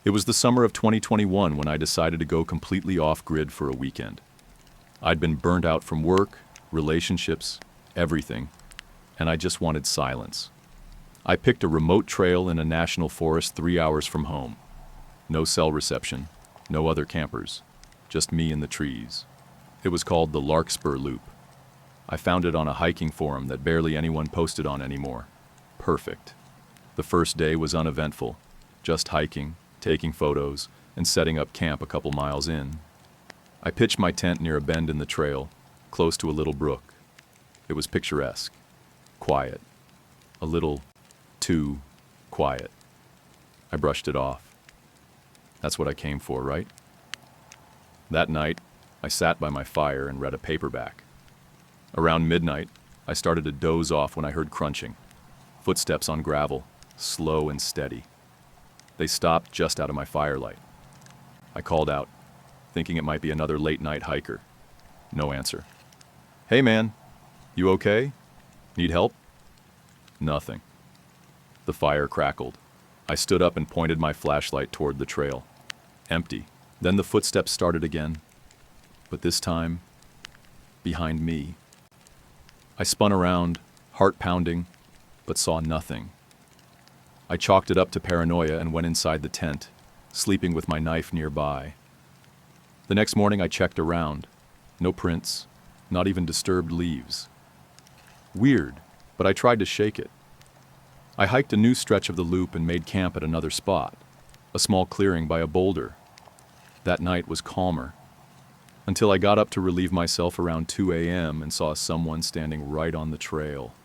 It was the summer of 2021 when I decided to go completely off-grid for a weekend. I'd been burnt out from work, relationships, everything, and I just wanted silence. I picked a remote trail in a national forest 3 hours from home. No cell reception, no other campers, just me and the trees. It was called the Larkspur Loop. I found it on a hiking forum that barely anyone posted on anymore. Perfect. The first day was uneventful, just hiking, taking photos, and setting up camp a couple miles in. I pitched my tent near a bend in the trail, close to a little brook. It was picturesque, quiet, a little too quiet. I brushed it off. That's what I came for, right? That night, I sat by my fire and read a paperback. Around midnight, I started to doze off when I heard crunching. Footsteps on gravel, slow and steady. They stopped just out of my firelight. I called out, thinking it might be another late-night hiker. No answer. "Hey man, you okay? Need help?" Nothing. The fire crackled. I stood up and pointed my flashlight toward the trail. Empty. Then the footsteps started again, but this time, behind me. I spun around, heart pounding, but saw nothing. I chalked it up to paranoia and went inside the tent, sleeping with my knife nearby. The next morning I checked around. No prints, not even disturbed leaves. Weird, but I tried to shake it. I hiked a new stretch of the loop and made camp at another spot, a small clearing by a boulder. That night was calmer, until I got up to relieve myself around 2 a.m. and saw someone standing right on the trail.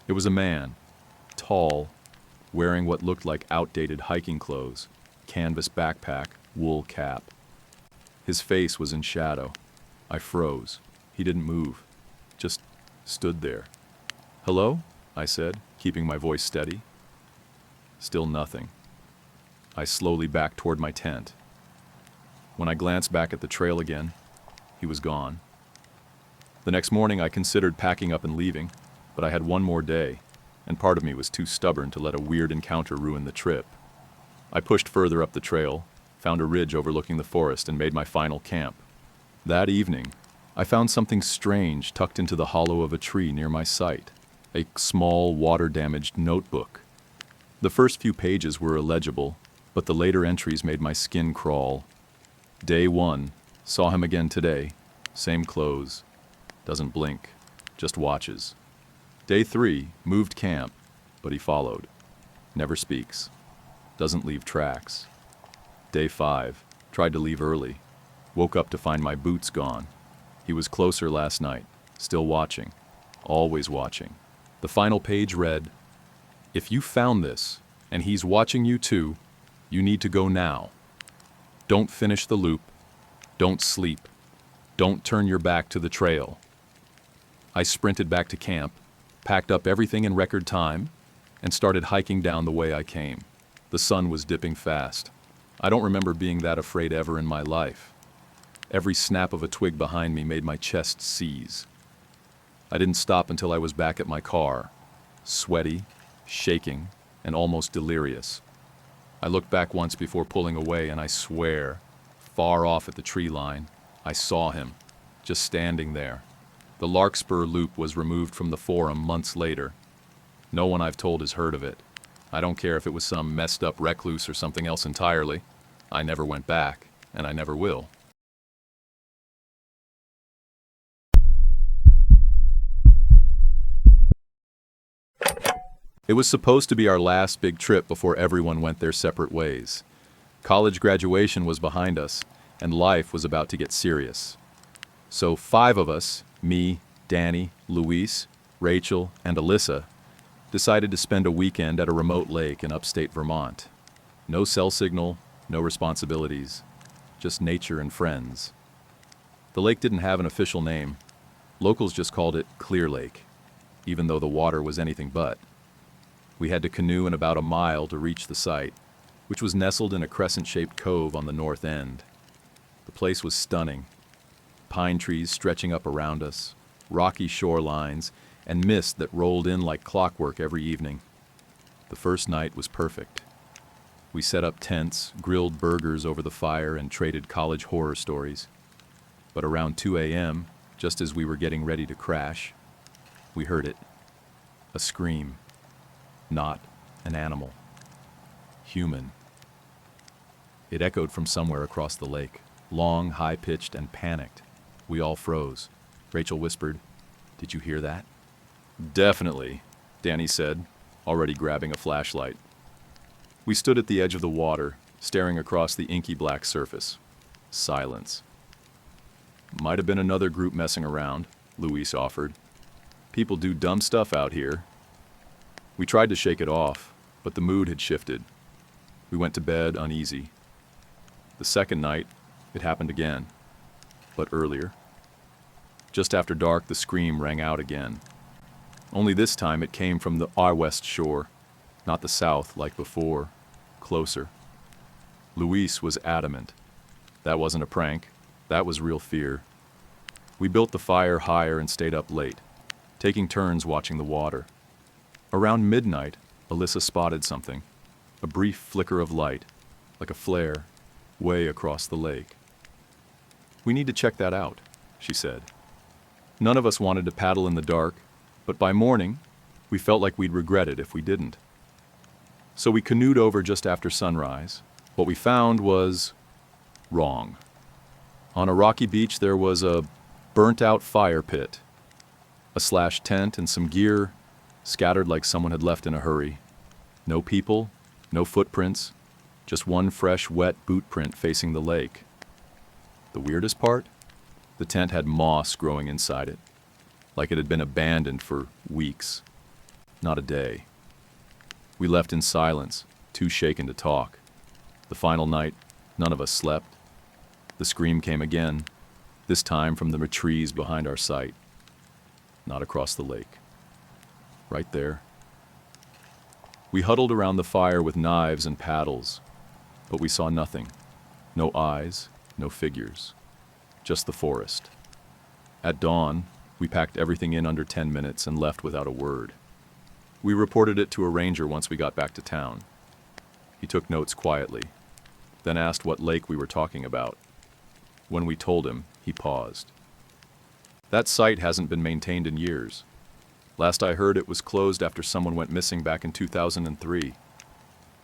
It was a man, tall, wearing what looked like outdated hiking clothes, canvas backpack, wool cap. His face was in shadow. I froze. He didn't move, just stood there. "Hello?" I said, keeping my voice steady. Still nothing. I slowly backed toward my tent. When I glanced back at the trail again, he was gone. The next morning I considered packing up and leaving, but I had one more day, and part of me was too stubborn to let a weird encounter ruin the trip. I pushed further up the trail, found a ridge overlooking the forest, and made my final camp. That evening, I found something strange tucked into the hollow of a tree near my site, a small, water-damaged notebook. The first few pages were illegible, but the later entries made my skin crawl. Day 1, saw him again today, same clothes, doesn't blink, just watches. Day 3, moved camp, but he followed. Never speaks. Doesn't leave tracks. Day 5, tried to leave early. Woke up to find my boots gone. He was closer last night, still watching. Always watching. The final page read, "If you found this, and he's watching you too, you need to go now. Don't finish the loop. Don't sleep. Don't turn your back to the trail." I sprinted back to camp, packed up everything in record time, and started hiking down the way I came. The sun was dipping fast. I don't remember being that afraid ever in my life. Every snap of a twig behind me made my chest seize. I didn't stop until I was back at my car, sweaty, shaking, and almost delirious. I looked back once before pulling away, and I swear, far off at the tree line, I saw him, just standing there. The Larkspur Loop was removed from the forum months later. No one I've told has heard of it. I don't care if it was some messed up recluse or something else entirely. I never went back, and I never will. It was supposed to be our last big trip before everyone went their separate ways. College graduation was behind us, and life was about to get serious. So 5 of us, me, Danny, Luis, Rachel, and Alyssa, decided to spend a weekend at a remote lake in upstate Vermont. No cell signal, no responsibilities, just nature and friends. The lake didn't have an official name. Locals just called it Clear Lake, even though the water was anything but. We had to canoe in about a mile to reach the site, which was nestled in a crescent-shaped cove on the north end. The place was stunning. Pine trees stretching up around us, rocky shorelines, and mist that rolled in like clockwork every evening. The first night was perfect. We set up tents, grilled burgers over the fire, and traded college horror stories. But around 2 a.m., just as we were getting ready to crash, we heard it. A scream. Not an animal. Human. It echoed from somewhere across the lake, long, high-pitched, and panicked. We all froze. Rachel whispered, "Did you hear that?" "Definitely," Danny said, already grabbing a flashlight. We stood at the edge of the water, staring across the inky black surface. Silence. "Might have been another group messing around," Luis offered. "People do dumb stuff out here." We tried to shake it off, but the mood had shifted. We went to bed uneasy. The second night, it happened again, but earlier. Just after dark, the scream rang out again. Only this time it came from our west shore, not the south like before, closer. Luis was adamant. That wasn't a prank. That was real fear. We built the fire higher and stayed up late, taking turns watching the water. Around midnight, Alyssa spotted something, a brief flicker of light, like a flare, way across the lake. "We need to check that out," she said. None of us wanted to paddle in the dark, but by morning, we felt like we'd regret it if we didn't. So we canoed over just after sunrise. What we found was wrong. On a rocky beach, there was a burnt-out fire pit, a slashed tent, and some gear scattered like someone had left in a hurry. No people, no footprints, just one fresh, wet boot print facing the lake. The weirdest part? The tent had moss growing inside it, like it had been abandoned for weeks, not a day. We left in silence, too shaken to talk. The final night, none of us slept. The scream came again, this time from the trees behind our site, not across the lake. Right there. We huddled around the fire with knives and paddles, but we saw nothing. No eyes, no figures. Just the forest. At dawn, we packed everything in under 10 minutes and left without a word. We reported it to a ranger once we got back to town. He took notes quietly, then asked what lake we were talking about. When we told him, he paused. That site hasn't been maintained in years. Last I heard, it was closed after someone went missing back in 2003.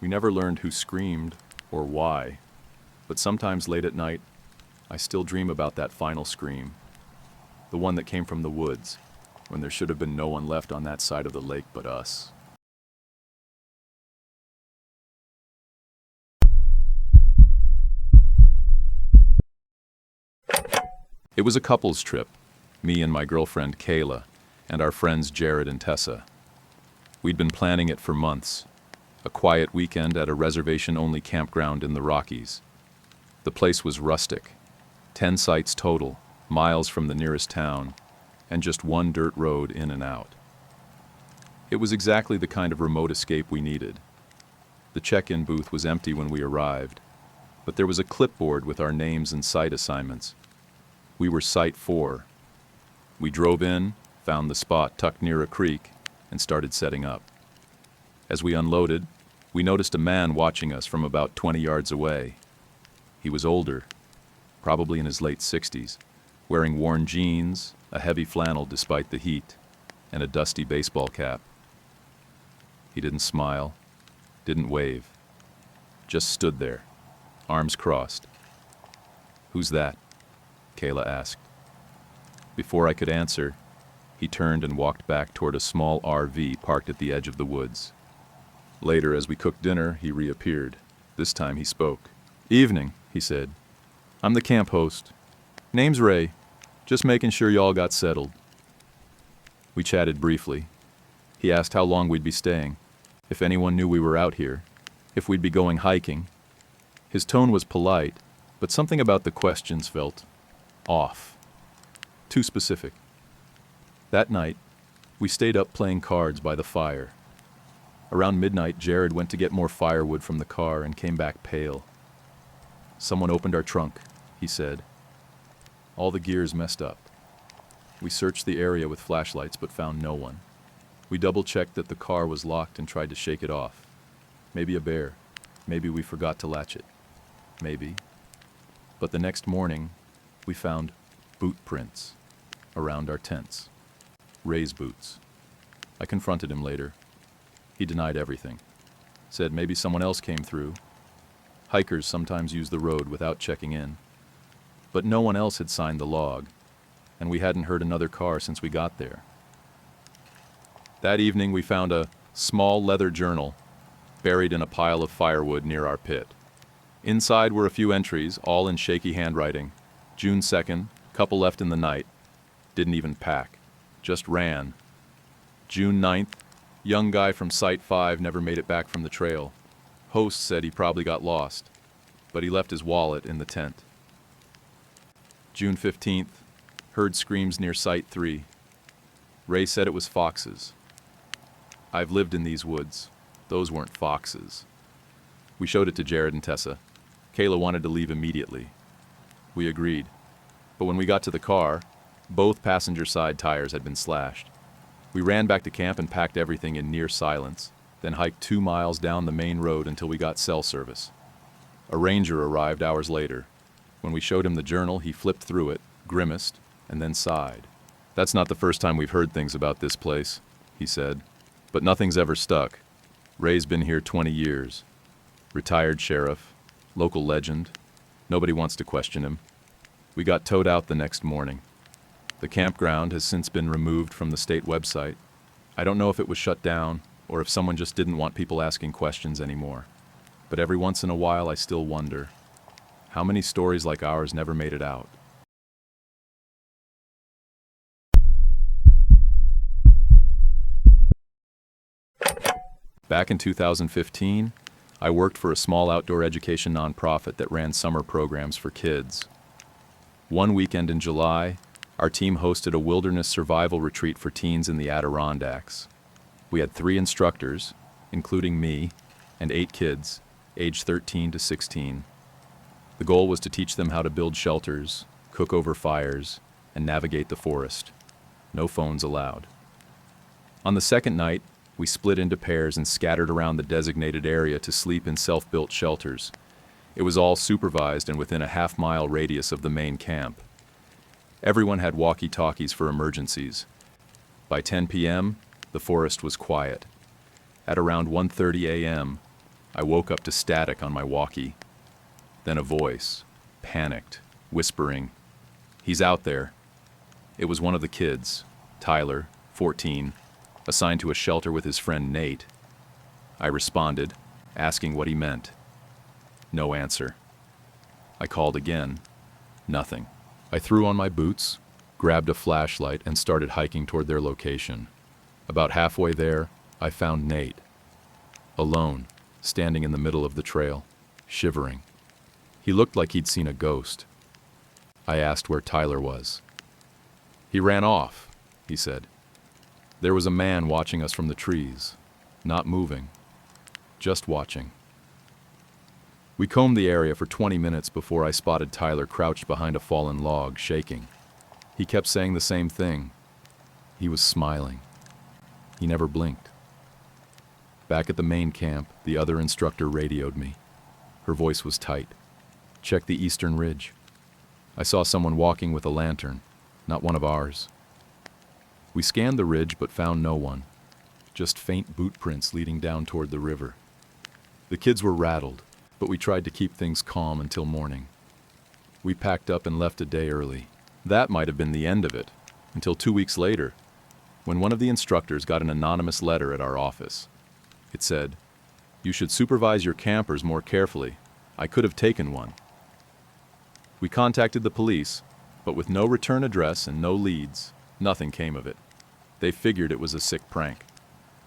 We never learned who screamed or why, but sometimes late at night, I still dream about that final scream, the one that came from the woods, when there should have been no one left on that side of the lake but us. It was a couple's trip, me and my girlfriend Kayla, and our friends Jared and Tessa. We'd been planning it for months, a quiet weekend at a reservation-only campground in the Rockies. The place was rustic, 10 sites total, miles from the nearest town, and just one dirt road in and out. It was exactly the kind of remote escape we needed. The check-in booth was empty when we arrived, but there was a clipboard with our names and site assignments. We were Site 4. We drove in, found the spot tucked near a creek, and started setting up. As we unloaded, we noticed a man watching us from about 20 yards away. He was older, probably in his late 60s, wearing worn jeans, a heavy flannel despite the heat, and a dusty baseball cap. He didn't smile, didn't wave, just stood there, arms crossed. "Who's that?" Kayla asked. Before I could answer, he turned and walked back toward a small RV parked at the edge of the woods. Later, as we cooked dinner, he reappeared. This time he spoke. "Evening," he said. "I'm the camp host. Name's Ray. Just making sure y'all got settled." We chatted briefly. He asked how long we'd be staying, if anyone knew we were out here, if we'd be going hiking. His tone was polite, but something about the questions felt off. Too specific. That night, we stayed up playing cards by the fire. Around midnight, Jared went to get more firewood from the car and came back pale. "Someone opened our trunk," he said. "All the gear's messed up." We searched the area with flashlights but found no one. We double-checked that the car was locked and tried to shake it off. Maybe a bear, Maybe we forgot to latch it. Maybe. But the next morning, we found boot prints around our tents. Ray's boots. I confronted him later. He denied everything. Said maybe someone else came through. Hikers sometimes use the road without checking in. But no one else had signed the log, and we hadn't heard another car since we got there. That evening, we found a small leather journal buried in a pile of firewood near our pit. Inside were a few entries, all in shaky handwriting. June 2nd, couple left in the night. Didn't even pack. Just ran. June 9th, young guy from Site 5 never made it back from the trail. Host said he probably got lost, but he left his wallet in the tent. June 15th, heard screams near Site 3. Ray said it was foxes. I've lived in these woods. Those weren't foxes. We showed it to Jared and Tessa. Kayla wanted to leave immediately. We agreed. But when we got to the car, both passenger side tires had been slashed. We ran back to camp and packed everything in near silence, then hiked 2 miles down the main road until we got cell service. A ranger arrived hours later. When we showed him the journal, he flipped through it, grimaced, and then sighed. That's not the first time we've heard things about this place, he said. But nothing's ever stuck. Ray's been here 20 years. Retired sheriff, local legend. Nobody wants to question him. We got towed out the next morning. The campground has since been removed from the state website. I don't know if it was shut down or if someone just didn't want people asking questions anymore. But every once in a while I still wonder, how many stories like ours never made it out? Back in 2015, I worked for a small outdoor education nonprofit that ran summer programs for kids. One weekend in July, our team hosted a wilderness survival retreat for teens in the Adirondacks. We had 3 instructors, including me, and 8 kids, aged 13 to 16. The goal was to teach them how to build shelters, cook over fires, and navigate the forest. No phones allowed. On the second night, we split into pairs and scattered around the designated area to sleep in self-built shelters. It was all supervised and within a half-mile radius of the main camp. Everyone had walkie-talkies for emergencies. By 10 p.m., the forest was quiet. At around 1:30 a.m., I woke up to static on my walkie. Then a voice, panicked, whispering, "He's out there." It was one of the kids, Tyler, 14, assigned to a shelter with his friend Nate. I responded, asking what he meant. No answer. I called again. Nothing. I threw on my boots, grabbed a flashlight, and started hiking toward their location. About halfway there, I found Nate, alone, standing in the middle of the trail, shivering. He looked like he'd seen a ghost. I asked where Tyler was. "He ran off," he said. "There was a man watching us from the trees, not moving, just watching." We combed the area for 20 minutes before I spotted Tyler crouched behind a fallen log, shaking. He kept saying the same thing. He was smiling. He never blinked. Back at the main camp, the other instructor radioed me. Her voice was tight. "Check the eastern ridge. I saw someone walking with a lantern, not one of ours." We scanned the ridge but found no one, just faint boot prints leading down toward the river. The kids were rattled, but we tried to keep things calm until morning. We packed up and left a day early. That might have been the end of it, until 2 weeks later, when one of the instructors got an anonymous letter at our office. It said, "You should supervise your campers more carefully. I could have taken one." We contacted the police, but with no return address and no leads, nothing came of it. They figured it was a sick prank.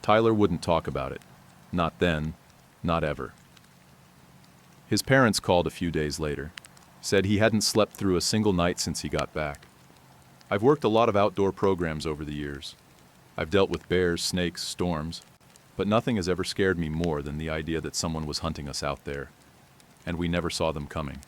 Tyler wouldn't talk about it. Not then, not ever. His parents called a few days later, said he hadn't slept through a single night since he got back. I've worked a lot of outdoor programs over the years. I've dealt with bears, snakes, storms, but nothing has ever scared me more than the idea that someone was hunting us out there, and we never saw them coming.